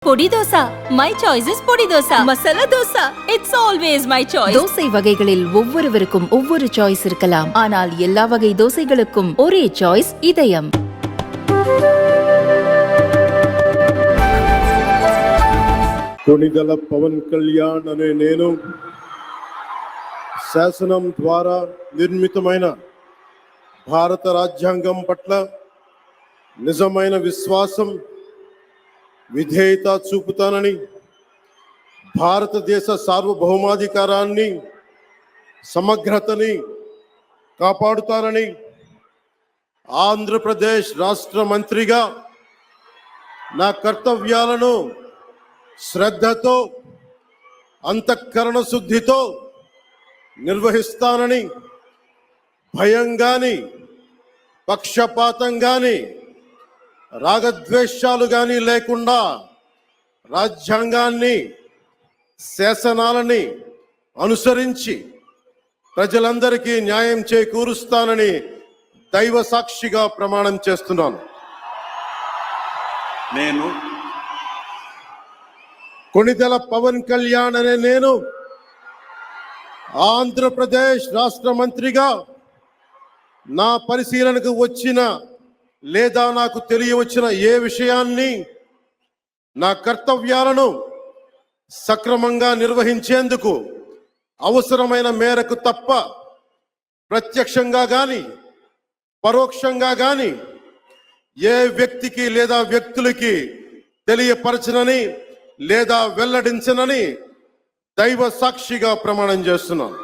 பொடி dosa. My choice is பொடி dosa. Masala dosa. It's always my choice. Dosa வகைகளில் ஒவ்வொருவருக்கும் ஒவ்வொரு சாய்ஸ் இருக்கலாம். ஆனால் எல்லா வகை தோசைகளுக்கும் ஒரே சாய்ஸ் இதயம். కొణిదెల పవన్ కళ్యాణ్ అనే నేను శాసనం ద్వారా నిర్మితమైన భారత రాజ్యాంగం పట్ల నిజమైన విశ్వాసం విధేయత చూపుతానని, భారతదేశ సార్వభౌమాధికారాన్ని సమగ్రతని కాపాడుతానని, ఆంధ్రప్రదేశ్ రాష్ట్ర మంత్రిగా నా కర్తవ్యాలను శ్రద్ధతో అంతఃకరణ శుద్ధితో నిర్వహిస్తానని, భయం గాని పక్షపాతం గాని రాగద్వేషాలు గాని లేకుండా రాజ్యాంగాన్ని శాసనాలని అనుసరించి ప్రజలందరికీ న్యాయం చేకూరుస్తానని దైవ సాక్షిగా ప్రమాణం చేస్తున్నాను. నేను కొణిదెల పవన్ కళ్యాణ్ అనే నేను ఆంధ్రప్రదేశ్ రాష్ట్ర మంత్రిగా నా పరిశీలనకు వచ్చిన లేదా నాకు తెలియవచ్చిన ఏ విషయాన్ని, నా కర్తవ్యాలను సక్రమంగా నిర్వహించేందుకు అవసరమైన మేరకు తప్ప ప్రత్యక్షంగా గాని పరోక్షంగా గాని ఏ వ్యక్తికి లేదా వ్యక్తులకి తెలియపరచనని లేదా వెల్లడించనని దైవ సాక్షిగా ప్రమాణం చేస్తున్నాను.